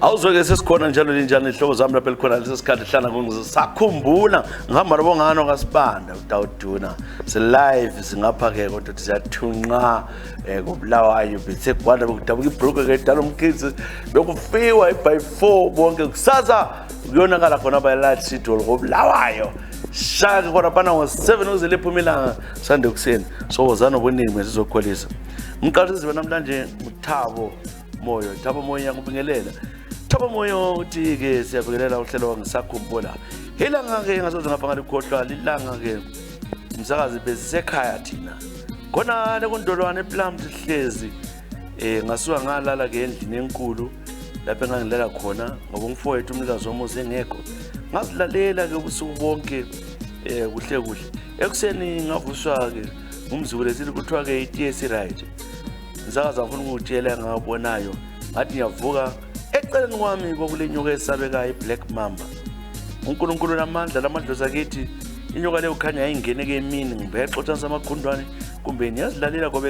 Awuzwe-ke sesikhona njalo linjani ihlobo zami lapha elikhona lesi sikhathi hlana ngisakhumbula ngihamba nabongano kaSibanda uDawuduna live singapha-ke kodwa siyathunqa kuBulawayo bethe kwanda bekudabuka ibhruku-ke dala umkhizi bekufiwa by 4 bonke kusasa kuyonakala khona bayelight sidol koBulawayo shaka khona phana ngo-7 ukuze liphuma ilanga sande kuseni so wozana obuningi sizokholisa umqashisi namhlanje uThabo Moyo ngiyakubingelela Thabo Moyo uthi-ke siyabingelela uhlelo wangisakhumbula ilanga-ke ngasoze ngapha ngalikhohlwa lilanga-ke umsakazi besisekhaya thina khona-ke kundolwane ePlum sihlezi ngasuka ngalala-ke endlini enkulu lapho engangilela khona ngoba umfowethu umnikazi womuzi engekho ngazilalela-ke ubusuku bonke kuhle kuhle ekuseni ngavuswa-ke ngumzukulu esithi kuthiwa-ke itiye right umsakazi ngifuna ukutshela ngabonayo ngathi ngiyavuka eceleni kwami kokule nyoka esabekayo iBlack Mamba uNkulunkulu namandla lamadlozi akithi inyoka leyo khanya yayingene-ke emini ngibe yaxotshanisa amakhundwane kumbe niyazilalela kwabe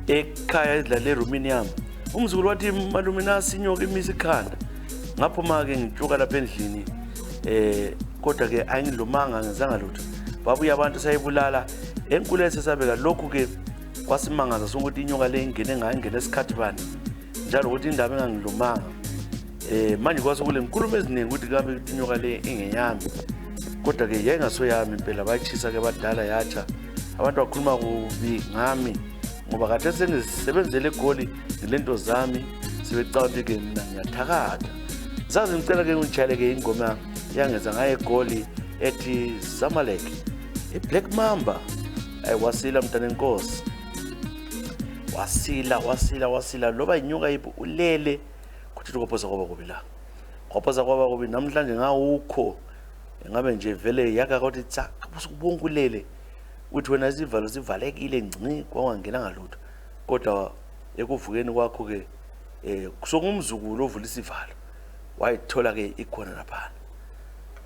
ekhaya ezilalela erumini yami umzukulu wathi malume nasi inyoka imisa ikhanda ngaphuma-ke ngitshuka lapha endlini kodwa-ke ayingilumanga ngenzanga lutho babuya abantu sayibulala enkulu esesabeka lokhu-ke kwasimangaza sokuthi inyoka le ingene ngayo ingene esikhathi bani njalo ukuthi indaba engangilumanga manje kwasokule ngikhuluma eziningi ukuthi kambe inyoka le ingeyami kodwa-ke yayingasoyami impela bayitshisa-ke badala yatsha abantu bakhuluma kubi ngami ngoba kade sengizisebenzele egoli ngilento zami sebecabanga-ke mina ngiyathakatha sazi ngicela-ke ngitshayele-ke ingoma yangenza ngayo egoli ethi Zamalek iBlack Mamba wasila mntana enkosi wasila loba inyoka yiphi ulele kuthi ukophoza kwaba kubi la kophoza kwaba kubi namhlanje ngawukho ngabe nje vele yaka ukuthi tsa ubonke ulele uthi wena isivalo sivalekile ngci kwangena ngalutho kodwa ekuvukeni kwakho-ke kusongumzukulu ovula isivalo wayithola-ke ikhona lapha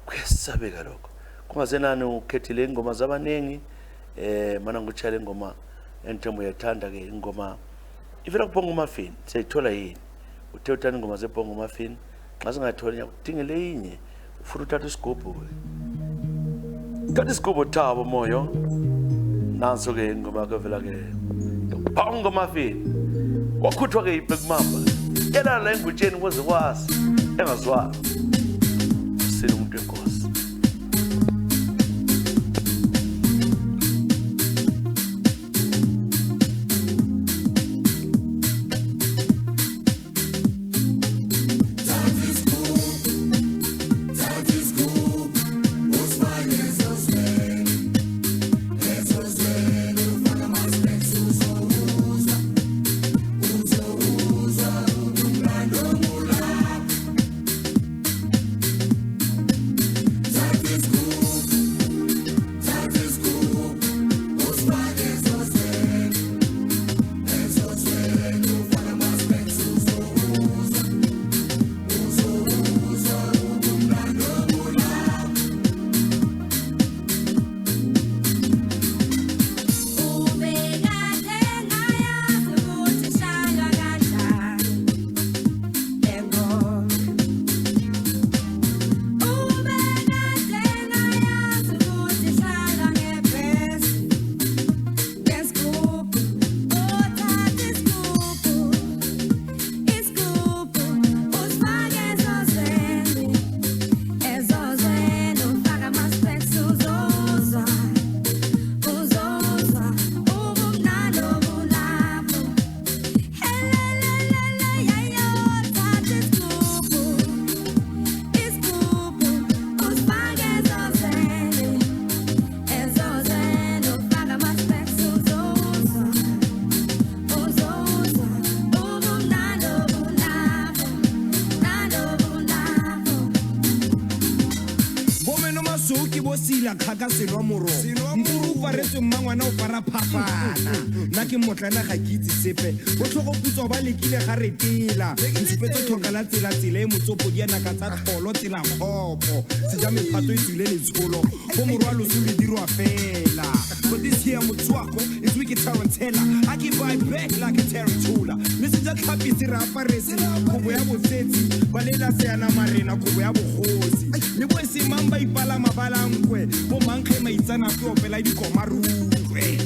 kuyesabeka lokho kungasenani ukhethile ingoma zabaningi mana ngutshayela ingoma enthembo yathanda-ke ingoma ivela kuBongo Muffin siyayithola yini uthe uthanda ingoma zeBongo Muffin nxa singatholi ngiyakudingela yinye ufuna uthatha isigubhu-ke thatha isigubhu Thabo Moyo nanso-ke ingoma yakho evela-ke Bongo Muffin wakhuthwa-ke iBlack Mamba yelala la engutsheni kwaze kwasi engazwanga usile umuntu wenkosi lela khaka selwa moro mpuru faretse mmangwana o fara phapana nna ke motlana ga ke itse sepe go tlhogo putswa ba lekile ga re tela ntshipetse tlhoka la tsela e motsopo di ana ka tsa tlholo tsela khopo se ja mephato e tsile le tsholo go morwalo se le dirwa fela but this here motswako is we get tarantella I give vibe back like a tarantula listen just happy se rapa resi go ya botsetsi ba lela se ana marena go ya bogosi le bo se mamba ipala mabala nkwe bo mankge maitsana pe opela di komarukwe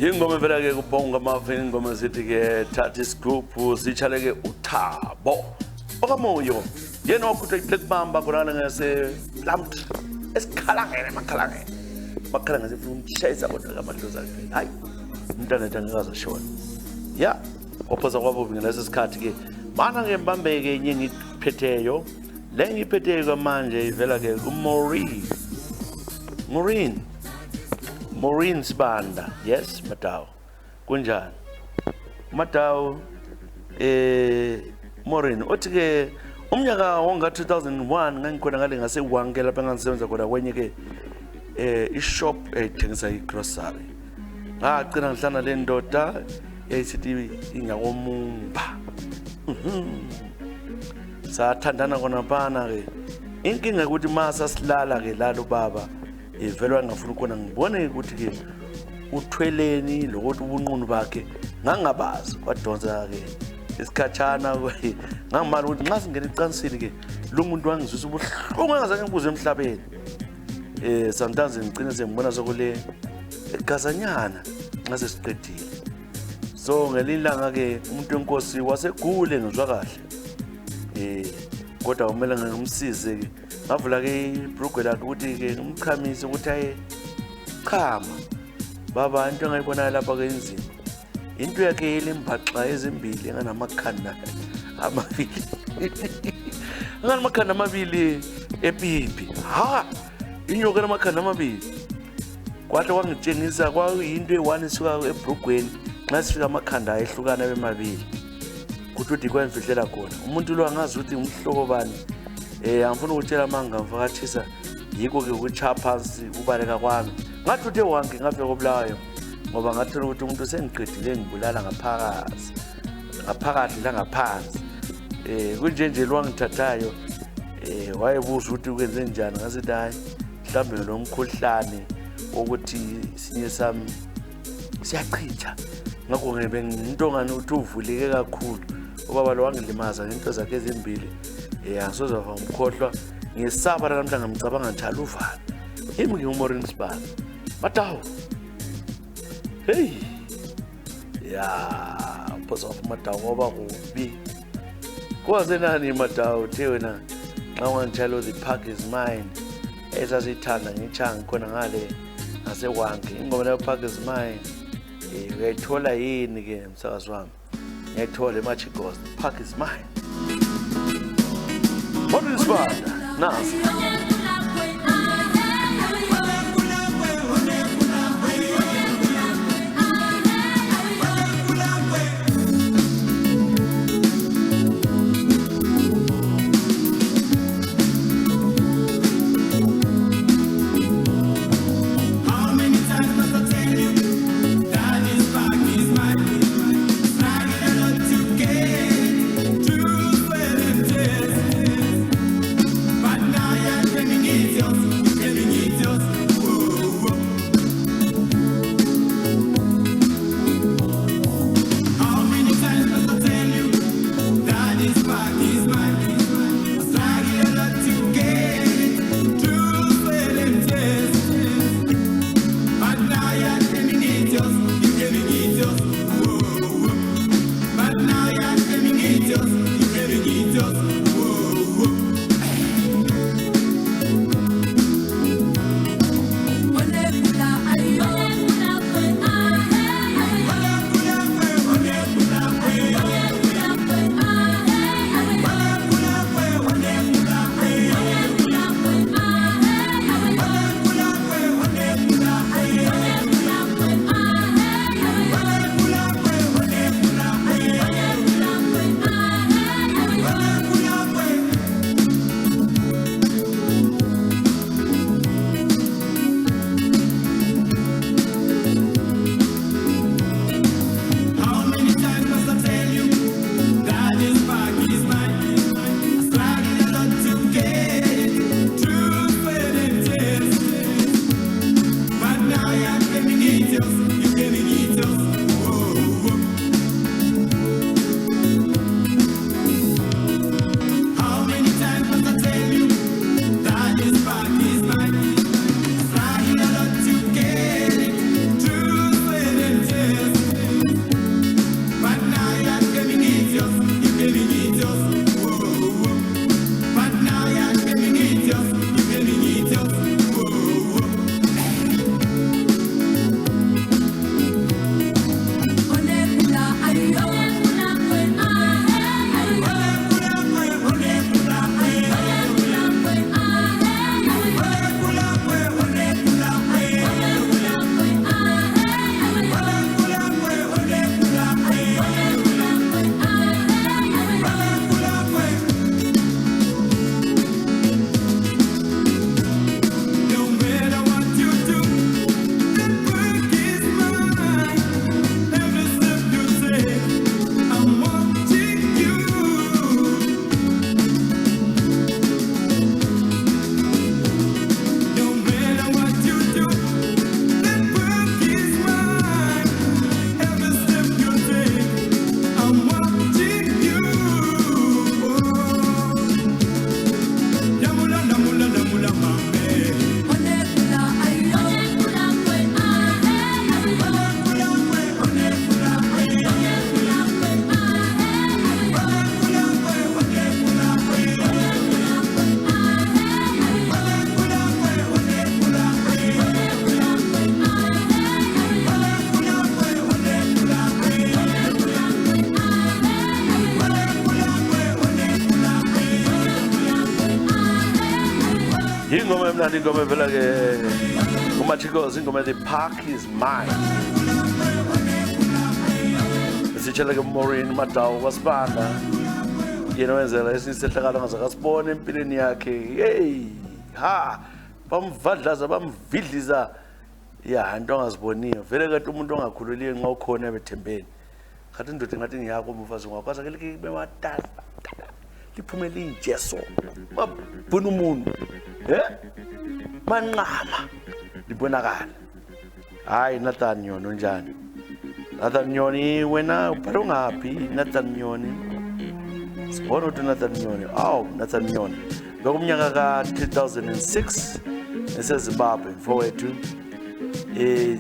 ingoma vela ke kubonga mafeni ingoma sithi ke thatha isigubhu sichaleke uThabo okamoyo yena wakhutha iBlackbamba khona ngase lamp esikhalangene makhala ngase ufuna umshayisa kodwa kamadlozi akhe hayi umntana etangikaza shona ya ophoza kwabo ngaleso sikhathi ke mana ngembambeke enye ngiphetheyo le ngiphetheyo kwamanje ivela ke Maureen Sibanda, yes, Matao. Kunjani? Matao, Maureen, othi ke umnyaka wonga 2001 ngangikhona ngale ngase wanke lapha ngangisebenza khona kwenye ke ishop ethengisa igrocery. Ngagcina ngihlana le ndoda eyisithi ingakomumba. Sathandana khona phana ke. Inkinga ukuthi masa silala ke lalo baba ivelwa ngafuna ukona ngibone ukuthi ke uthweleni lokuthi ubunqunu bakhe ngangabazi kwadonsa ke isikhatshana ngangimali ukuthi nxa singena icansini ke lo muntu wangizwisa ubuhlungu engazange ngibuze emhlabeni sometimes ngicine sengibona sokule egazanyana ngase siqedile so ngelilanga ke umuntu wenkosi wasegule ngizwa kahle kodwa kumele ngimsize ke ngavula ke ibrugwe lakhe ukuthi ke ngimkhamise ukuthi aye chama baba into engayibona lapha ke enzima into yakhe yelembhaxa ezimbili enganamakhanda amabili enganamakhanda amabili epipi ha inyoka namakhanda amabili kwathi wangitshengisa kwayinto e1 isuka ebrugweni nxa sifika amakhanda ayehlukana bemabili kuthi uthi kwemfihlela khona umuntu lo angazi ukuthi umhlobo bani angifuna ukutshela manga ngivakathisa yiko ke ukuchapha phansi kubaleka kwami ngathi uthe wanke ngafika kobulayo ngoba ngathola ukuthi umuntu sengiqedile ngibulala ngaphakathi la ngaphansi kunje lwangithathayo wayebuza ukuthi ukwenze njani ngasithi hayi mhlambe lo mkhuhlane ukuthi sinye sami siyachitha ngakho ngebe ngintongana ukuthi uvuleke kakhulu ubaba lo wangilimaza into zakhe ezimbili ya sozova umkhohlwa ngesaba namhla ngamcabanga njalo uvana yimi ngiuMaureen Sibanda Matawu hey ya phosa Matawu ngoba kubi kwaze nani Matawu the wena xa wanjalo the park is mine esasithanda ngichanga khona ngale ngasekwanke ingoma le park is mine uyayithola yini ke msakazi wami ngiyayithola eMachigos park is mine Maureen Sibanda nasi ingoma emnandi ingoma evela ke uMachigos ingoma the park is mine sitshela ke Maureen Matawu kwaSibanda yena wenzela esisehlakalo ngaze kasibone empilweni yakhe hey ha bamvadlaza bamvidliza ya into angaziboniyo vele kade umuntu ongakhululiye nxa ukhona ebethembeni khathi indoda ngathi ngiyakho umfazi ngakwazi ke libe matasa liphume linjeso babona umuntu manqama libonakala hayi Nathan Nyoni njani Nathan Nyoni wena ubhalo ngaphi Nathan Nyoni sibona ukuthi Nathan Nyoni, Nathan Nyoni bekumnyaka ka-2006 eseZimbabwe mfowethu.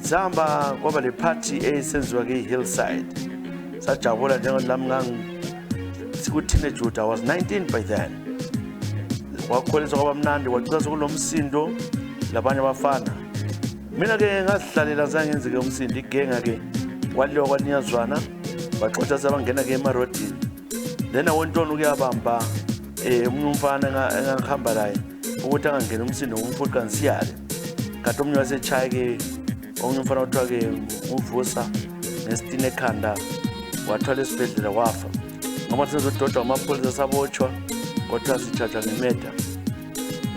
Zihamba kwaba le party esenziwa ke-Hillside, sajabula njengalami siku-teenage youth. I was 19 by then. Wakukholiswa kwaba mnandi, wacisa sokulomsindo labanye abafana. Mina-ke ngazihlalela zange ngenzeke umsindo, igenga-ke kwaliwa kwaniyazwana, baxotsha sabangena-ke emarodini. Then awentona ukuyabamba omunye umfana engangihamba laye ukuthi angangena umsindo ngumfuthi kansiyale. Kanti omunye wasechaya-ke, omunye umfana wathiwa-ke uvusa nesitini ekhanda, wathwala esibhedlela wafa. Ngoba sezododwa amapholisa sabotshwa, kwathiwa sithathwa ngemeda.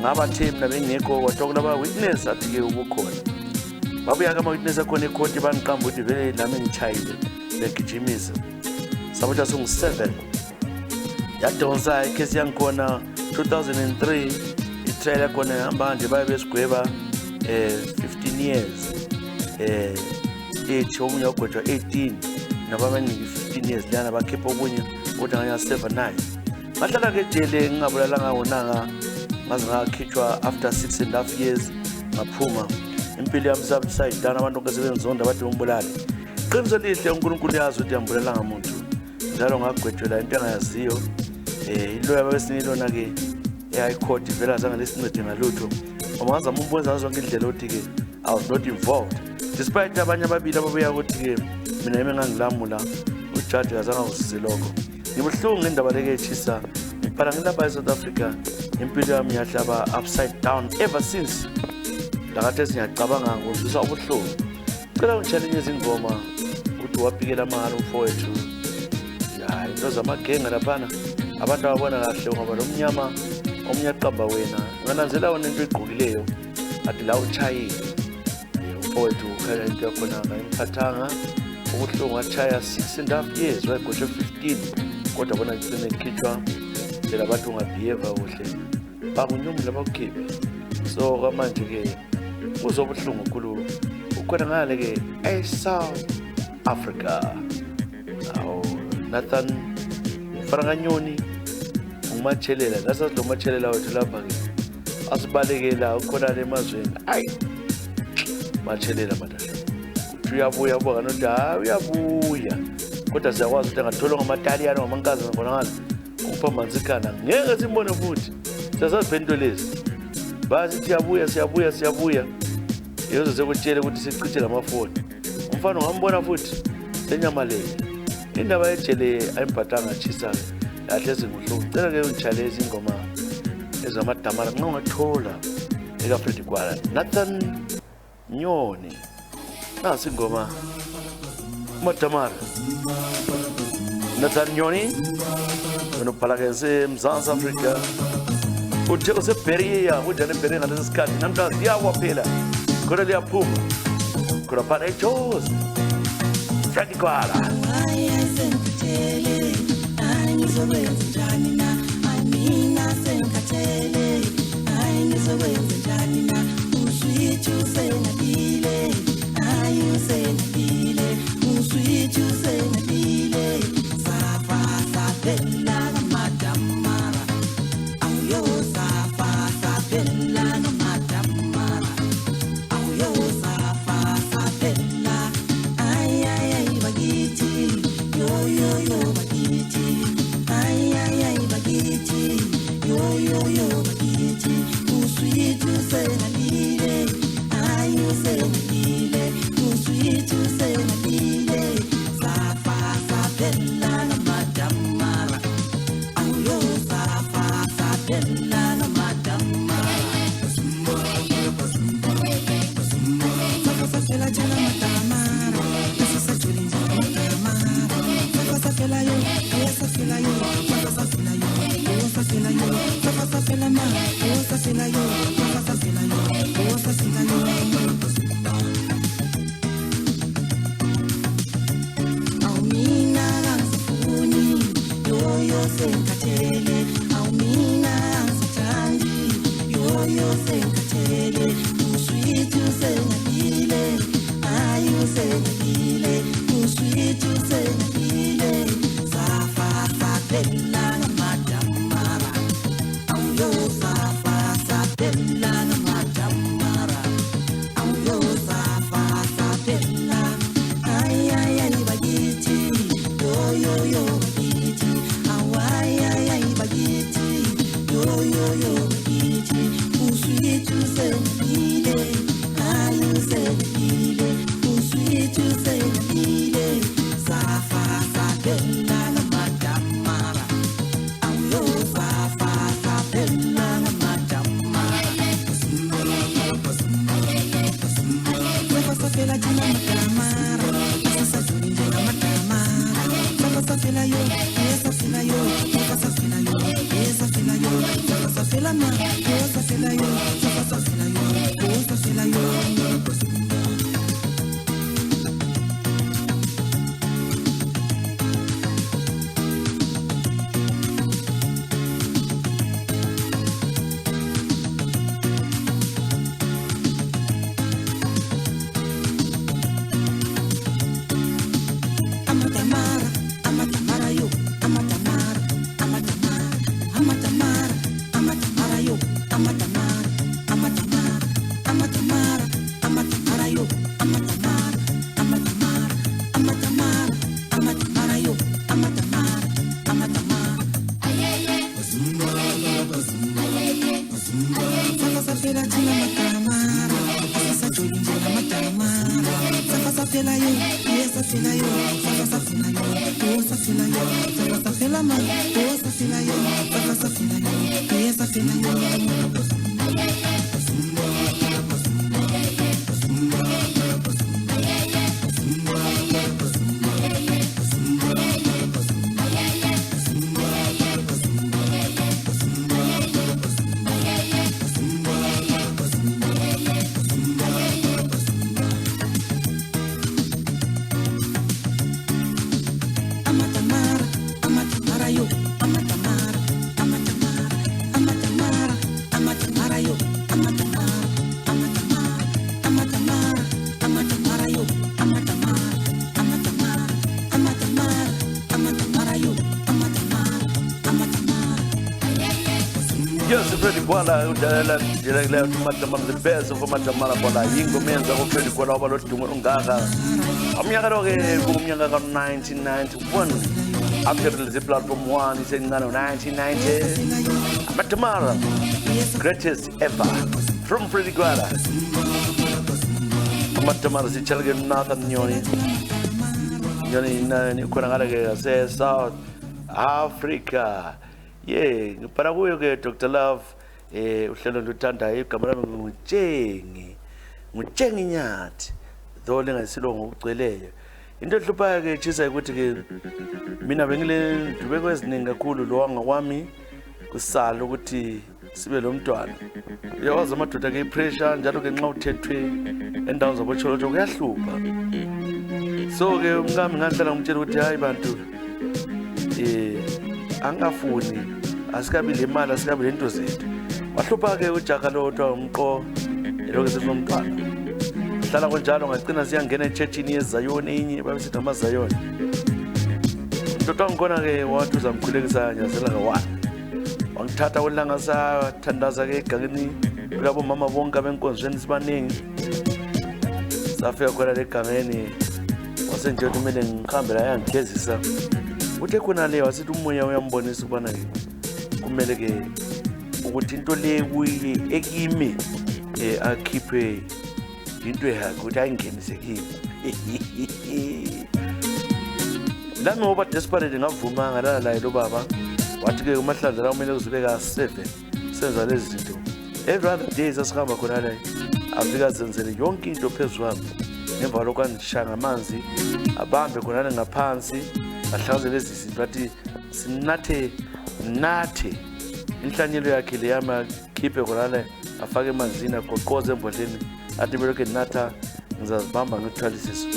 Ngabathe mina bengekho, kwathiwa kunaba-witness athi-ke ubukhona. Babuya-ke ama-witness akhona ekhoti baniqamba ukuthi vele nami ngitshayile begijimisa. Sabotshwa songu-7. Yadonsa ikhesi yangikhona 2003, itrial yakhona ihamba nje baye besigweba 15 years. Each omunye wagwetshwa 18, nababeningi 15 years lana bakhipha okunye ukuthi ngaya 7-9. Ngahlala-ke ejele ngingabulalanga wonanga, ngaze ngakhitshwa after 6.5 years ngaphuma. Impilo yami sayidana, abantu bonke sebenzonda bathi ngibulale. Iqiniso lihle uNkulunkulu yazi ukuthi angibulelanga umuntu, njalo ngagwetshwela into engayaziyo. Iloya babesinilona-ke e-high court vele azange lisincede ngalutho. Uma ngazama ukubonisa zonke indlela ukuthi-ke I was not involved, despite abanye ababili ababuya ukuthi-ke mina yimi engangilamula, ujaji azange angisize lokho. Ngibuhlungu ngendaba leke etshisa. Ngiphala ngilapha eSouth Africa, impilo yami yahlaba upside down ever since. Lakathesi ngiyacabanga ngizwisa ubuhlungu. Cela ungitshalenye izingoma ukuthi wabhikela amahhala umfowethu. Ya, into zamagenga laphana, abantu ababona kahle ngoba lo mnyama omunye aqamba wena. Ngananzela wona into egqokileyo athi la utshayile. Umfowethu ukhanya into yakhona ngayiphathanga. Ubuhlungu atshaya 6.5 years, wayegwetshwe 15, kodwa bona ngicine ekhitshwa phela abantu ungabehave kuhle bakunyumile bakukhiphe. So kamanje-ke uzobuhlungu kakhulu ukhona ngale-ke eSouth Africa. Nathan Nyoni ngumatshelela, nasazi lo matshelela wethu lapha-ke asibalekela ukhona le emazweni. Matshelela madala uyabuya ubuka nokuthi uyabuya, kodwa siyakwazi ukuthi angatholwa ngamataliyane ngamankazi ngkhona ngale ukuphambanisa ikhanda ngeke simbone futhi. Siyazaziphe lezi bathi siyabuya yezo sekutshele ukuthi sichiche lamafoni. Umfana ungambona futhi senyamalele. Indaba yejele ayimbatanga chisa lahle ezinguhlungu. Cela-ke ungitshale izingoma ezamadamara nxa ungathola eka-Freddy Gwala. Nathan Nyoni nasi ingoma Madamara. Nathan Nyoni unophalake seMzansi Afrika. Uthe useBeria, ujane eBeria ngalesi sikhathi namhlanje liyawa phela. Khona liyaphuma. Khona phana eJozi. Freddy Gwala. Usweet, you say, Yes, Freddy Kwala udala direkle uMatamara the best of Matamara Kwala yingo menza ko Freddy Kwala obalodunga ungaka amnyaka lo ke kumnyaka ka 1991 after the platform 1 isengana 1990 Matamara greatest ever from Freddy Kwala Matamara sichalge Nathan Nyoni ni khona ngala ke se South Africa. Yeah, para kuyo ke Dr. Love uhlelo nduthandayo igama lami nguTshengi Nyathi though lengasilongo ukugcweleyo into ehluphayo ke chisa ukuthi ke mina bengile ndubeko eziningi kakhulu lo wangakwami kusala ukuthi sibe lo mntwana uyawazi amadoda ke pressure njalo ke nxa uthethwe endaweni zabocholotsho kuyahlupha so ke umkami ngahlala ngimtshela ukuthi hayi bantu angafuni asikabi le mali asikabi lento zethu wahlupha ke uJaka lo twa umqo lokho sesomntwana hlala konjalo ngagcina siyangena echurchini yeZayoni inye babesithi amaZayoni nto ngikona ke wathi uzamkhulekisa nyazela ka1 wangithatha ulanga sathandaza ke egangeni kulabo mama bonke abenkonzweni sibaningi safika khona legangeni wasenje kumele ngihambe la yangigezisa uthe khona le wasithi umoya uyambonisa ubana kumele ke ukuthi into le kuyi ekimi akhiphe into yakhe ukuthi ayingenise kimi la ngoba desperate ngavuma ngalala la lo baba wathi ke umahlandla la kumele uzibeka 7 senza lezi zinto every other day sasihamba khona la afika zenzele yonke into phezulu ngemva lokwanishanga amanzi abambe khona ngaphansi ahlaze lezi zinto athi sinathe inhlanyelo yakhe le yama khiphe khona la afake emanzini aqoqoze embodleni athi beloke natha ngizazibamba ngithwalisisa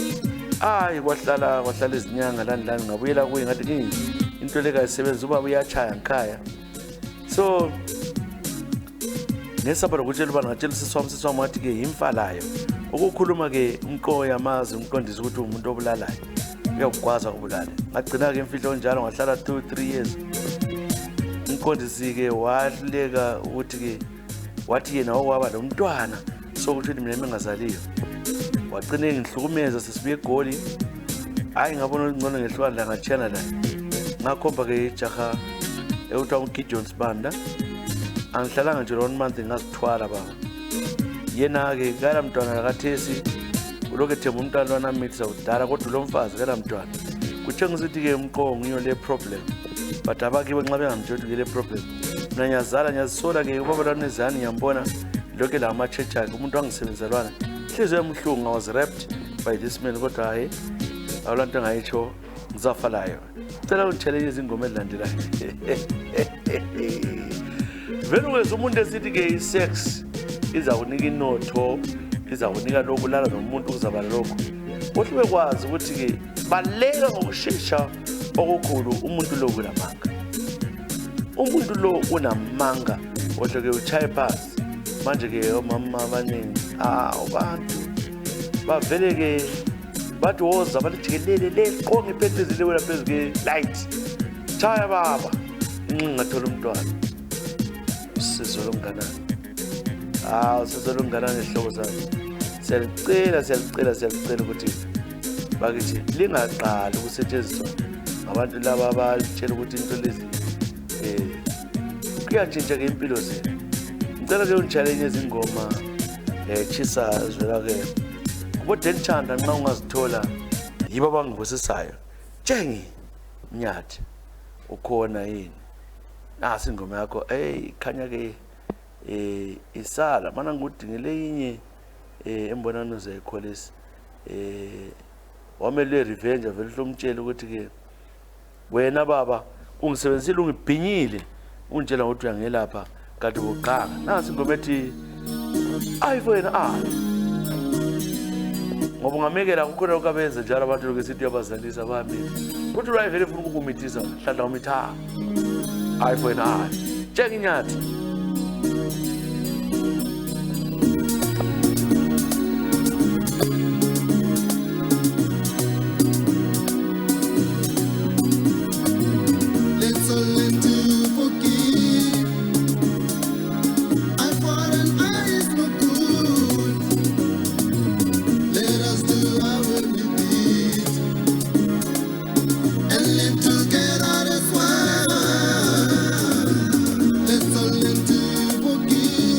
hayi kwahlala izinyanga lani ngabuyela kuye ngathi into leka isebenza ubaba uyachaya ngikhaya so nesaba lokutshela ubani ngatshela siswami wathi ke imfalayo ukukhuluma ke umqo yamazi umqondisa ukuthi umuntu obulalayo uyakwazi ukubulala ngagcina ke imfihlo njalo ngahlala 2-3 years umqondisi ke wahleka ukuthi ke wathi yena okwaba lo mntwana sokuthi mina engazaliyo wagcina ngihlukumeza sesibuye egoli hayi ngabona ngcono ngehlwana la ngachana la ngakhomba ke ijaha ewutwa uGideon Sibanda angihlalanga nje 1 month ngazithwala baba yena ke kala mntwana lakathesi uloke themba umntwana wami mithi sawudala kodwa lo mfazi kala mntwana kutshengisa ukuthi-ke umqobo ngiyo le problem but abakibo nxa bengangitshela le problem mina ngiyazala ngiyazisola-ke ubaba lwanezani ngiyambona lokhu la ama-church akhe umuntu wangisebenzelwana ihliziyo emhlungu. I was raped by this man kodwa hayi awula nto engayitsho ngizafa layo. Cela ungitshele izingoma ezilandelayo. Vele wena umuntu esithi-ke i-sex iza kunika inotho, iza kunika lokhu, lala nomuntu kuzaba lokhu. Kuhle bekwazi ukuthi-ke baleka ngokushesha okukhulu umuntu lo kunamanga. Umuntu lo unamanga ohle-ke uchaye phansi. Manje-ke omama abaningi abantu bavele-ke bathi woza balijikelele leqonga iphetezi lewela phezu ke-light. Chaya baba inxingi ngathola umntwana. Usizo lomnganani. Usizo lomnganani ehlobo zami. Siyalicela ukuthi bakithi lingaqali ukusetshenziswa ngabantu laba abatshela ukuthi into lezi kuyatshintsha-ke impilo zenu. Ngicela-ke ungitshayele izingoma chisa ezivela-ke kuboDenchanda nxa ungazithola yibo abangibusisayo. Tshengi Mnyathi ukhona yini? Nasi ingoma yakho khanya-ke isala mana ngikudingele inye embonano zayikholisi wamele revenge vele hlomtshela ukuthi-ke wena baba ungisebenzisile ungibhinyile ungitshela ukuthi uyangelapha kanti uqanga. Nasi ingoma ethi ayifowena ngoba ungamekela kukhona ukubenza njalo abantu lokho sithi uyabazalisa bami kuthi right vele ufuna ukukumithisa hladla umithanga ayifowena Tshenge Nyathi. Together as one. Let's all learn to forgive.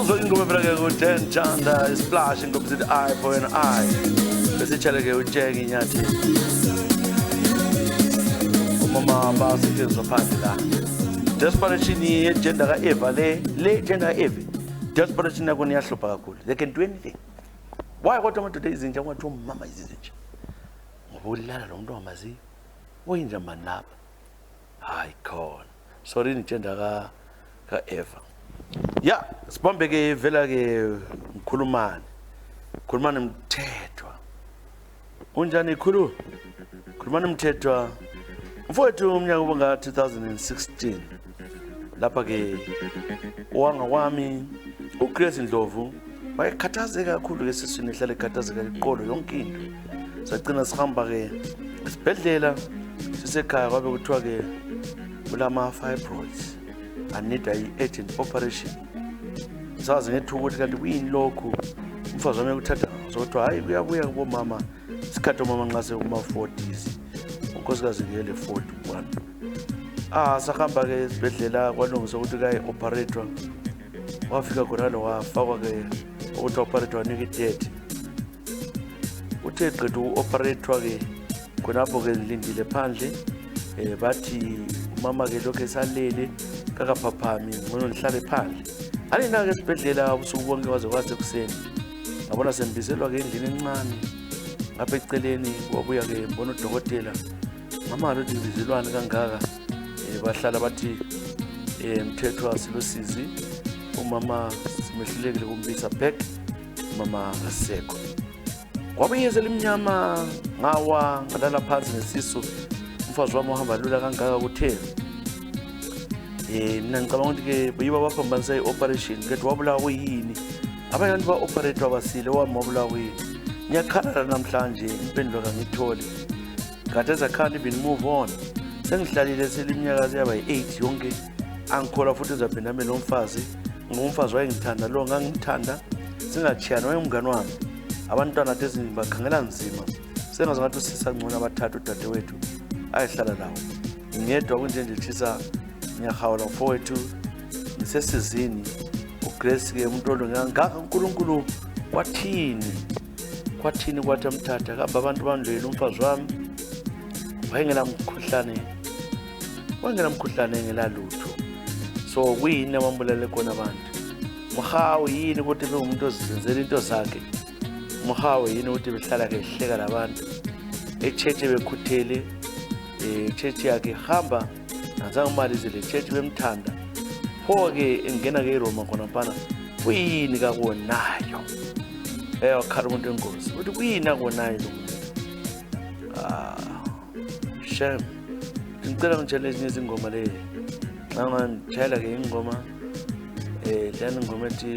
awuzwe ingoma phela-ke ku-10 Chanda isplash ingoma sithi eye for an eye bese itshale-ke utsheke inyathi umama basetshenziswa phandle la desperation yegender ka-Eva le gender ka-Eva desperation yakho iyahlupha kakhulu they can do anything. Why kodwa amadoda izinja kwathi umama izinja ngoba ulala lo muntu ongamaziyo oyinja mani lapha hayi khona sorry igender ka-Eva ya sibambe-ke vela-ke mkhulumane Mthethwa unjani khulumane Mthethwa mfowethu umnyaka ubanga 2016 lapha-ke uwanga wami uGrace Ndlovu wayekhathazeka kakhulu esiswini ehlala ekhathazeka iqolo yonke into sagcina sihamba-ke esibhedlela sisekhaya kwabe kuthiwa-ke ulama-fibroids anida i-urgent operation sazi ngethuka ukuthi kanti kuyini lokhu umfazi wami ekuthatha zokuthiwa hhayi kuyabuya kubomama isikhathi omama nxa sekuma-40s unkosikazi-ke ele 41 sahamba-ke esibhedlela kwalungiswa ukuthi kayi-operethwa wafika khonalo wafakwa-ke ukuthi operethwa wanika i-dead uthe qeda uku-operethwa-ke khonapho-ke nilindile phandle bathi umama-ke lokhu esalele kakaphaphami ngcono nihlale phandle alina-ke esibhedlela ubusuku bonke waze kwasekuseni ngabona sembiselwa-ke endlini encane ngapha eceleni wabuya-ke mbona udokotela ngamali ukuthi ngibizelwane kangaka bahlala bathi Mthethwa silosizi umama simehlulekile kumbisa back umama asekho kwabe yezela imnyama ngawa ngalala phansi nesisu umfazi wami uhamba lula kangaka kutheni mina ngicabanga ukuthi-ke yibo abaphambanisa i-operation kanti wabulawa kuyini abanye abantu ba-operethwa basile wami wabulawa kuyini ngiyakhala namhlanje impendulo kangitholi khathesi I can't even move on sengihlalile seliminyaka seyaba yi-8 yonke angikhola futhi uzaphinda ame lo mfazi ngumfazi wayengithanda lo ngangimthanda singachiyana wayengumngani wami abantwana nathi bakhangela nzima sengaze ngathi usisangcono abathathu udadewethu ayehlala lawo ngedwa kunjenje tshisa ngiyahawula mfowethu ngisesizini uGrace-ke umuntu olungangaka uNkulunkulu kwathini kwathi amthatha kamba abantu bandlela umfazi wami wayengela mkhuhlane engelalutho so kuyini abambulele khona abantu muhawe yini ukuthi bengumuntu ozenzela into zakhe muhawe yini ukuthi behlala-ke ehleka labantu echeche bekhuthele echeche yakhe hamba ngazange umalize le cheche bemthanda pho-ke engena-ke eRoma khona mpana kuyini kakuwonayo wakhala umuntu wengozi ukuthi kuyini akuwonayo lo muntu shame ngicela ngitshele ezinye izingoma le nxa ngitshayela-ke ingoma leyana ingoma ethi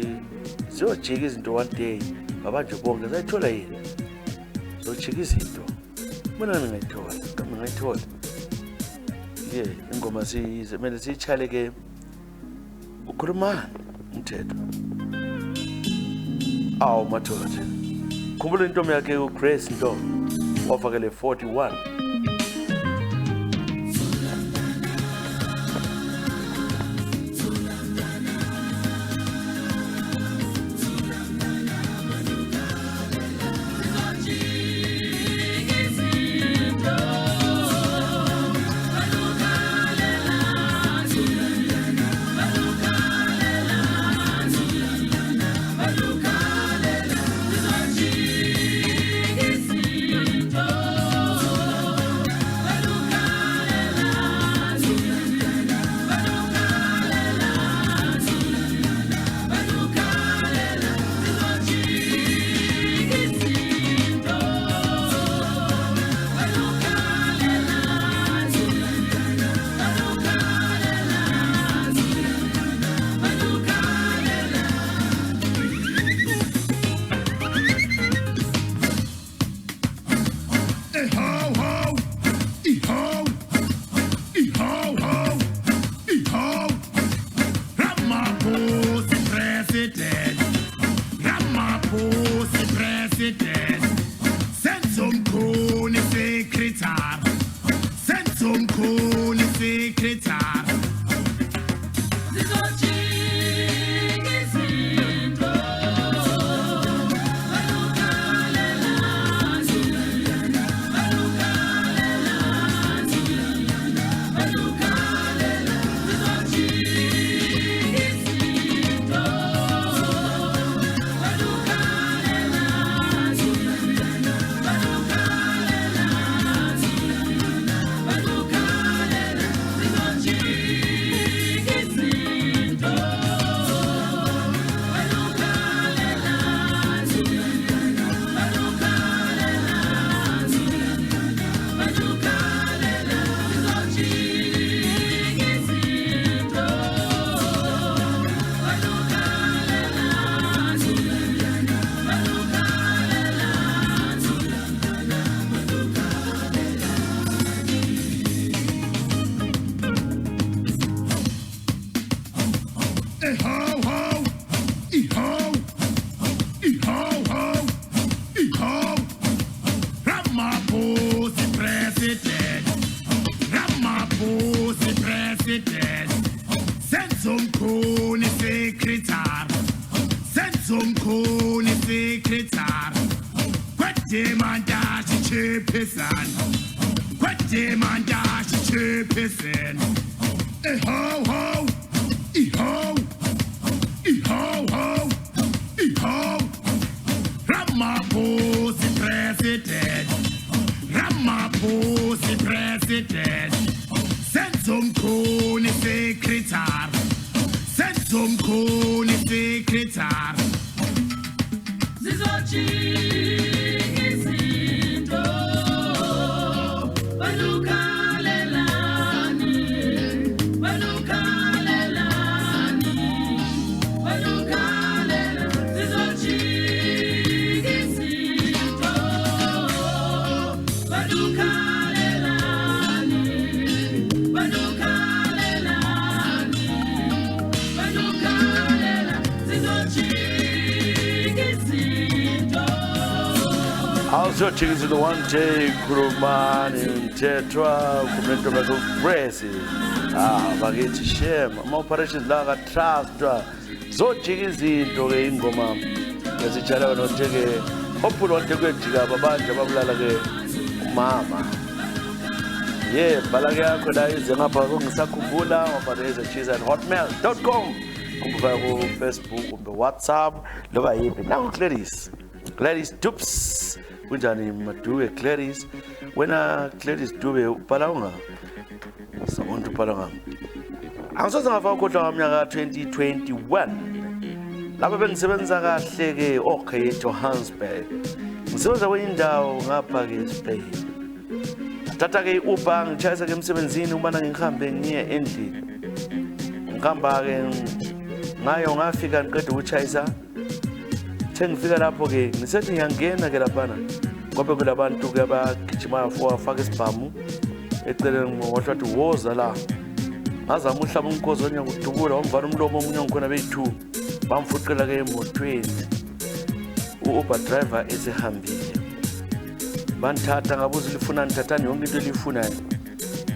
ziyojika izinto one day babanje bonke zayithola yini ziyojika izinto mina ngingayithola kambe ngayithola ingoma kumele siyitshale-ke ukhulumani Mthethwa madoda khumbula intombi yakhe uGrace Ndlovu wafakele 41 person. What demand a person? Ho ho, ho, ho, ho. Ramaphosa president. Ramaphosa president. Senzomkhulu secretary. Senzomkhulu secretary. Also chicks in the one day Kurumani Tetra Kumento Bago Gracie Bageti Shem operations laga trust zo chicks into ingoma ezichala no teke hopefully on teke jiga babanje babulala ke mama bhala yakho la ize ngapha ngisakhumbula ngoba cheese and hotmail.com kumbe ku Facebook kumbe WhatsApp loba yipi nangu Gladys Dupes kunjani Maduwe Gladys wena Gladys Dube ubhala unga sabonto ubhala ngami angisoze ngafa ukhohlwa ngaminyaka 2021 lapha bengisebenza kahle ke okay Johannesburg ngisebenza kwendawo ngapha ke Spain tata ke uba ngitshayisa ke emsebenzini ubana ngihambe ngiye endlini ngihamba ke ngayo ngafika ngiqeda ukutshayisa sengifika lapho ke ngisethi ngiyangena ke laphana ngoba kulabantu ke abagijima afaka isibhamu eceleni ngohlothi woza la ngazama uhlaba unkozo onyakudubula wamvala umlomo omunye ngikhona beyi2 bamfuqela ke emotweni u-Uber driver esehambile banthatha ngabuza lifuna nithathani yonke into elifunayo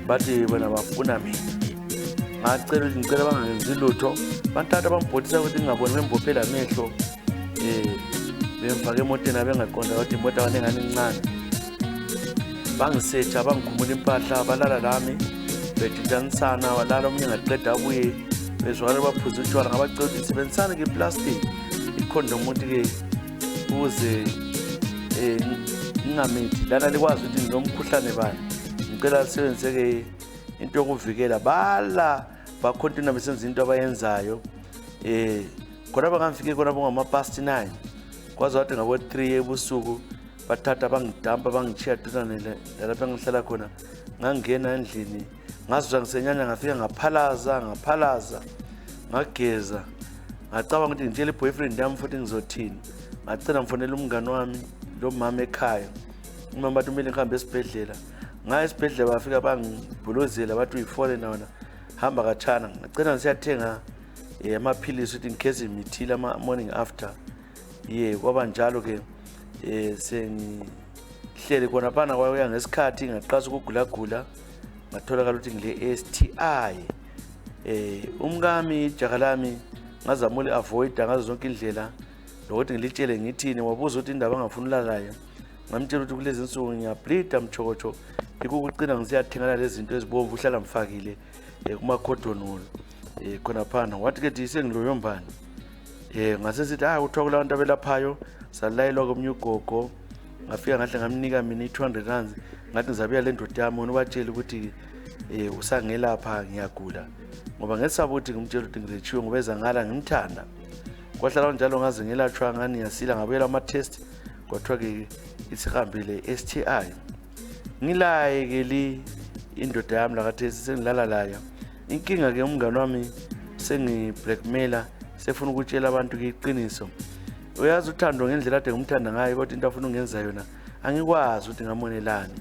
bathi bona bafuna mina ngacela ngicela bangenzi lutho banthatha bambhodisa ukuthi ngingaboni bembophela amehlo bemfake emotweni abengaqonda ukuthi imoto abanengane incane bangisearcha bangikhumula impahla balala lami bejintanisana walala omunye ngaqeda abuye bezwakala baphuza utshwala ngabacela ukuthi sebenzisana ke plastic ikhondom ukuthi ke ukuze ngingamithi lana likwazi ukuthi nginomkhuhlane bani ngicela lisebenzise ke into yokuvikela bala bakhontina besenza into abayenzayo khona bangafike khona ngama-past 9 kwazi wathi ngabo 3 ebusuku bathatha bangidampa bangichiya duzane lapha ngihlala khona ngangena endlini ngazizwa ngisenyanya ngafika ngaphalaza ngageza ngacabanga ukuthi ngitshela iboyfriend yami futhi ngizothini ngacela mfonela umngane wami lo mama ekhaya umama bathi kumele ngihambe esibhedlela ngaya esibhedlela bafika bangibhulozela bathi uyifole naona hamba kathana ngacela ngisiyathenga amaphilisi ukuthi ngikeze imithile morning after kwaba njalo ke sengihlele khona phana kwaya ngesikhathi ngaqasa ukugulagula ngatholakala ukuthi ngile STI umkami ijakalami ngazama uli-avoid ngazo zonke indlela lokuthi ngilitshele ngithini wabuza ukuthi indaba angafuna ulalayo ngamtshela ukuthi kulezi insuku ngiyableeda mchokocho ikukucina ngisiyathenga lezi zinto ezibomvu uhlala mfakile kumakhodonolo khona phana wathi ke sengiloyombani ngase sithi kuthiwa kulabantu abelaphayo salayelwa komnye ugogo ngafika ngahle ngamnika mina i200 rands ngathi ngizabuya le ndoda yami ubatshela ukuthi usangelapha ngiyagula ngoba ngesaba ukuthi ngimtshela ukuthi ngirechiwe ngoba ezangala ngimthanda kwahlala njalo ngaze ngelatshwa ngani yasila ngabuyela ama-test kwathiwa ke isihambile STI ngilaye ke li indoda yami lakathesi sengilala layo inkinga ke umngane wami sengi-blackmailer sefuna ukutshela abantu ke iqiniso uyazi uthando ngendlela ade ngumthanda ngayo kodwa into afuna ungenza yona angikwazi ukuthi ngamonelani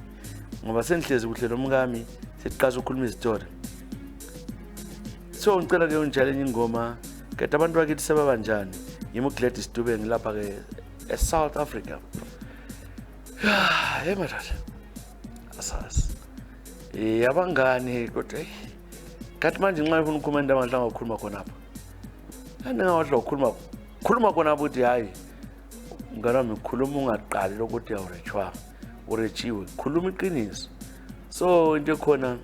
ngoba sengihlezi kuhle nomkami siqhaza ukukhuluma izitori so ngicela ke unjalo enye ingoma kade abantu bakithi sebabanjani yimi uGladys Dube ngilapha ke eSouth Africa madoda asas abangani kodwa kathi manje nxa ufuna ukukhuluma amahla ngokukhuluma khona apha andingawadla ukukhuluma khona ukuthi hayi mngane wami khuluma ungaqali lokuthi awurechwa urejiwe, khuluma iqiniso. So into ekhona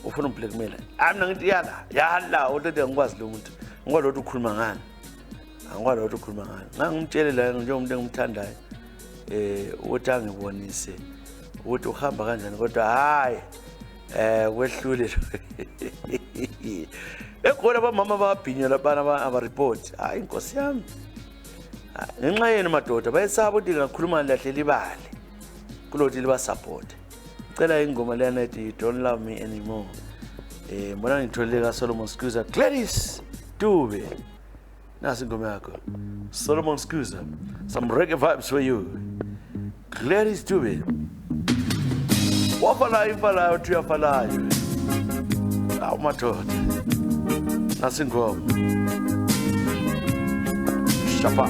ufuna ublackmail. Mina ngithi yala uthethe ngikwazi lo muntu. Ngikwazi ukuthi ukhuluma ngani. Angikwazi ukuthi ukhuluma ngani. Ngimtshele la njengomuntu engimthandayo ukuthi angibonise ukuthi uhamba kanjani kodwa hayi kwehlule. Ekhona abamama babhinya labana abareport. Hayi inkosi yami. Ngenxa yenu madoda bayesaba ukuthi ngakhuluma lahlela ibali. Kulothi liba support. Cela ingoma lena ethi Don't Love Me Anymore. Mbona ngitholile ka Solomon Skuza. Gladys Dube. Nasi ingoma yakho. Solomon Skuza. Some reggae vibes for you. Gladys Dube. Wafalayo ifalayo uthi uyafalayo. Awu madoda. Nasi ingoma. Shapa.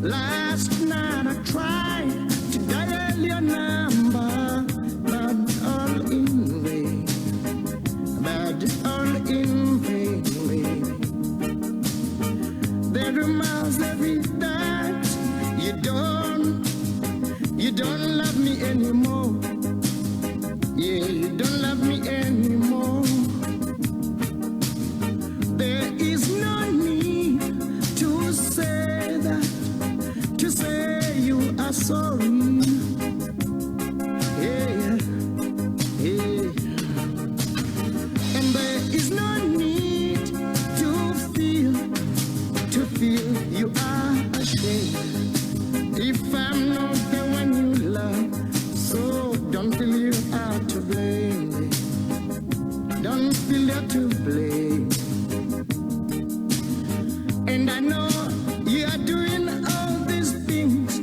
Last night I tried to dial your number, but all in vain, but all in vain, baby. There are miles every night. You don't love me anymore. Yeah, you don't love me anymore. There is no need to say that, to say you are sorry. Yeah, yeah. And there is no need to feel you are ashamed. If I'm not the one you love, so don't feel you are to blame. Don't feel you're to blame. And I know you are doing all these things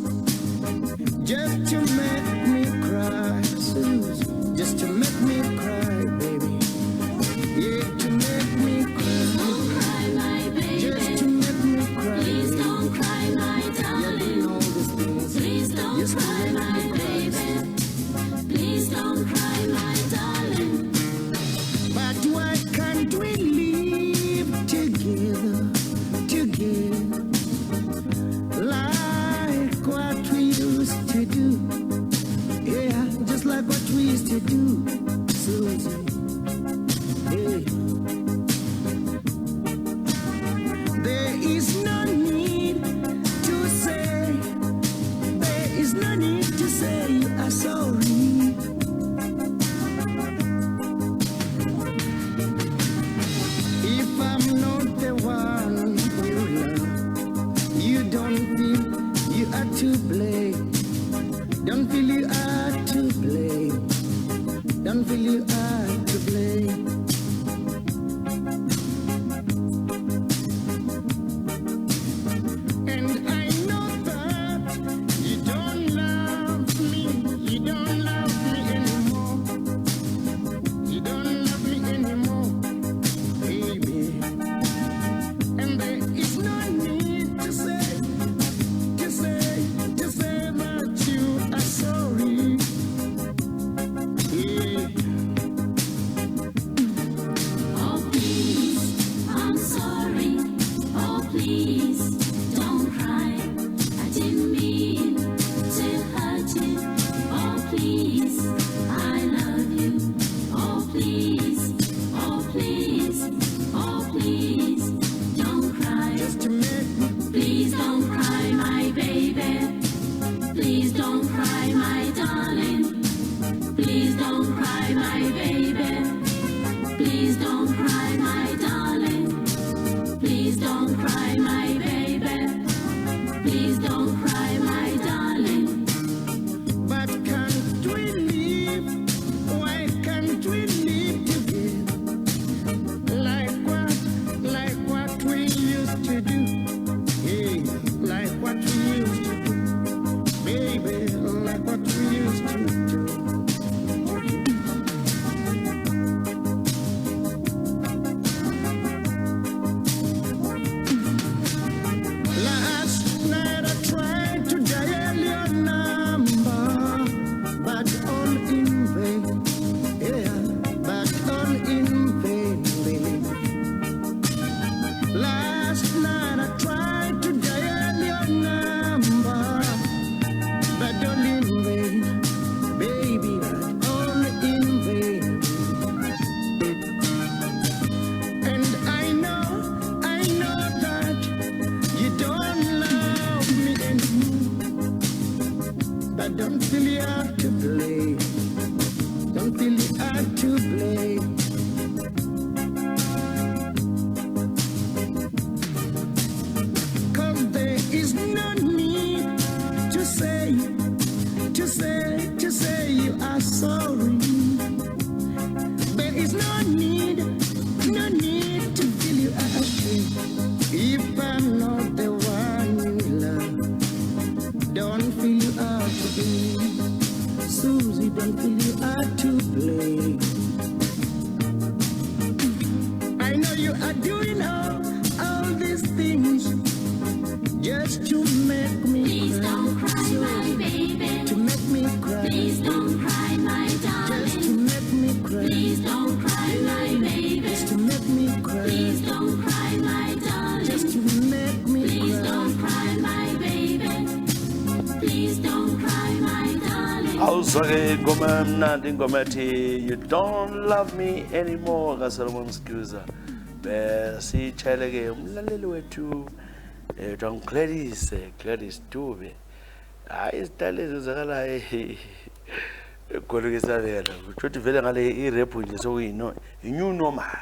just to make me cry, Susan. Just to make me cry, baby. Yeah, to make me cry. Don't cry, my baby. Just to make me cry. Please don't cry, my You're darling. doing all these things. Please don't Just to cry, make my me cry. baby. Please don't cry, my darling. But why can't we live And I know that you don't love me anymore. But don't feel you have to blame. Don't feel you have to blame. Cause there is no need to say you are sorry. There is no need to feel you are ashamed. If I'm not the one you love, don't feel you are to blame. Susie, don't feel you are to blame. I know you are doing all these things just to make me Please cry. don't cry, my baby. To make me cry. Please don't cry, my Just to darling. make me cry. Please don't cry, my baby. Just to make me cry. Please don't cry, my Just darling. to make me Please cry. don't cry, my baby. Please don't cry, my darling. Awuzwake ingoma emnandi ingoma ethi You Don't Love Me Anymore kaSolomon Skuza. Besitshayeleke umlaleli wethu Gladys Dube. Hayi isitayile ezizakala egolokisabela. Kuthi vele ngale irap nje sokuyino new normal.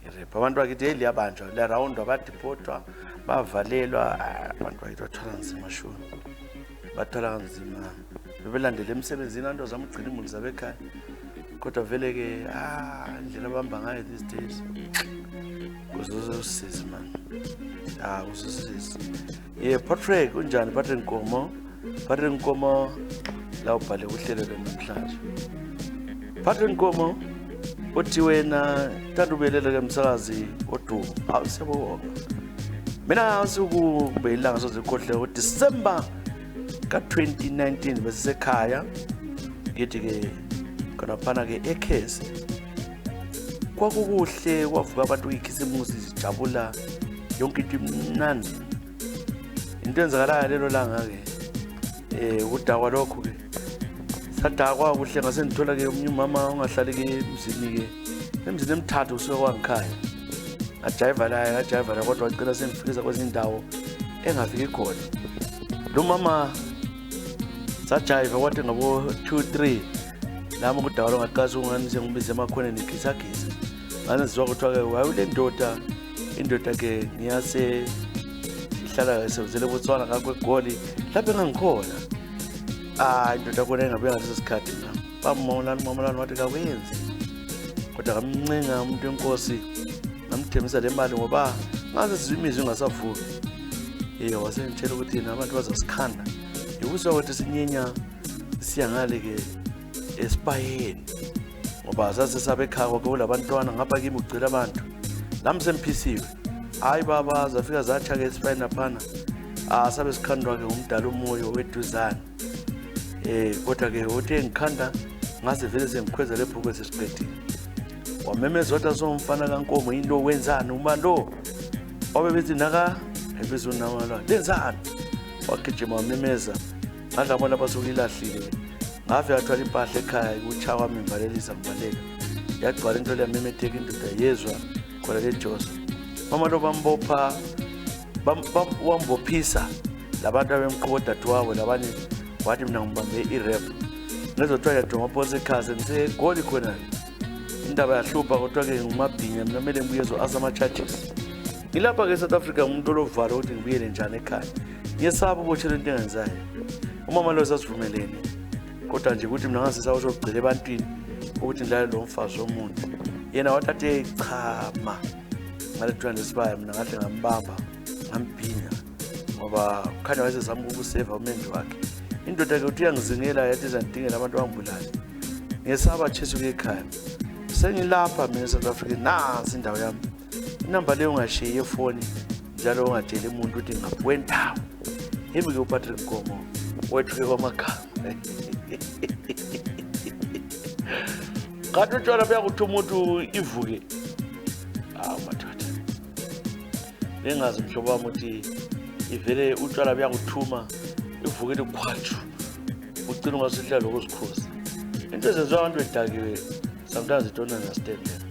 Irap abantu bakithi eli yabanjwa la round abadipotwa bavalelwa abantu bayithola nzima shona. Bathola nzima. Bebelandela emsebenzini anto zama ugcina imuli zabekhaya. Kodwa vele ke indlela abamba ngayo these days. Kuzosisiza man. Kuzosisiza. Patrick unjani Patrick Nkomo? Patrick Nkomo la ubhale uhlelo namhlanje. Patrick Nkomo uthi wena tandubelela ke umsakazi odumo. Siyabonga. Mina asukube ilanga sozikhohle uDecember ka-2019 besisekhaya ngithi ke khona ke ekhesi kwakukuhle kwavuka abantu ikhisimusi sijabula yonke into imnandi into enzakalayo lelo langa ke udakwa lokho ke sadakwa kuhle ngase ngithola ke umnye umama ongahlali ke emzini emithathu usuka kwangikhaya ajayiva la kodwa wacela sengifikisa kwezinye indawo engafiki khona lo mama sajayiva kwathi ngabo 2-3 lama kudawalo ngaqasa ungani sengibize emakhoneni igisa ngane sizwa kuthiwa ke wayule indoda ke ngiyase ihlala sevuzele Botswana kakwegoli lapho engangikhona indoda kona engabuya ngaleso sikhathi na bamolana wathi kawenzi kodwa ngamncenga umuntu wenkosi ngamthembisa le mali ngoba ngaze sizimizwe ngasavuki wasengitshela ukuthi abantu bazasikhanda ukuswa ukuthi sinyenya siyangale ke esipayeni ngoba sasesabekhaya kulabantwana ngapha kimi ugcila abantu lami semphisiwe hayi baba zafika zatsha ke esipayeni laphana sabe sikhandwa ke umdala umoyo weduzana kodwa ke uthe ngikhanda ngase vele sengikhweza lebhuku esesiqedile wamemeza wathi somfana kaNkomo into wenzani uma lo obebethi naka ebezonamala lenzani wagijima wamemeza ngadlamo lapha sokuyilahlile ngave athwala impahla ekhaya ukuchaya kwami imvalelisa ngibaleka yagcwala into leyamemetheka indoda yezwa khona lejosa mama lo bambopha wambophisa labantu abemqoda twabo labanye wathi mina ngibambe irap ngezothiwa yadoma phosa ekhaya ngisegoli khona indaba yahlupha kodwa ke ngumabhinya mina kumele ngibuyezo asama-charges ngilapha ke South Africa umuntu olovalo ukuthi ngibuyele njani ekhaya ngiyesaba ukutshela into engenzayo umama lo sasivumelene kodwa nje ukuthi mina ngase sawuzogcila ebantwini ukuthi ngidlale lo mfazi womuntu yena wathathe chama ngale lesibaya mina ngahle ngambamba ngambhinya ngoba khanya wayesezama ukuseva umendi wakhe indoda ke uthi uyangizingela yathi izandingela abantu bangibulala ngiyesaba Jesu ke ekhaya sengilapha mina eSouth Africa nasi indawo yami inamba leyo ungashiye ifoni njalo ungatshela umuntu ukuthi ngaphi ndawo yimi ke uPatrick Nkomo wethu ke kwamagama kanti utshwala buyakuthi umuntu ivuke madoda bengazi mhlobo wami ukuthi ivele utshwala buyakuthuma ivuke likhwatshu ugcina ungasidla lokuzikhoza into ezenziwa abantu bedakiwe sometimes you don't understand them.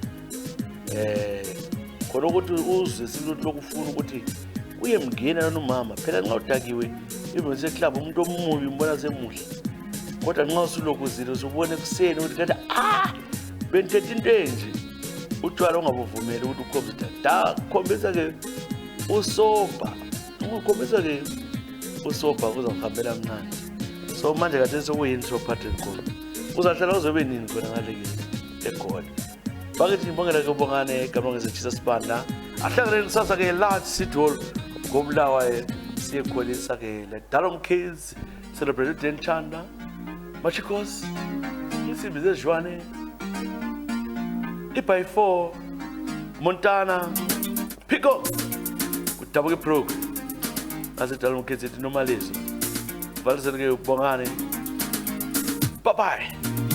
Khona ukuthi uzwe isilutho lokufuna ukuthi uyemngena nomama phela nxa udakiwe even seclub umuntu omubi umbona semuhle kodwa nxa usulokhu uzile usubona ekuseni ukuthi kanti benthethe into enje utshwala ungabuvumeli ukuthi ukhombisa da khombisa ke usoba ungakhombisa ke usoba kuzohambela mnandi so manje kade sokuyini sophathe inkolo uzahlala uzobe nini khona ngale ke eGoli bakithi ngibongela ke bongane igama ngezeJesus Sibanda ahlangene lisasa ke large city hall ngobulawayo siyekholisa ke le Dalom Kids celebrate Denchanda Machikos isimbi zezwane by 4 Montana Pico kudabuke program ase Dalom Kids ethi normalizo valisele ke ubongane bye bye.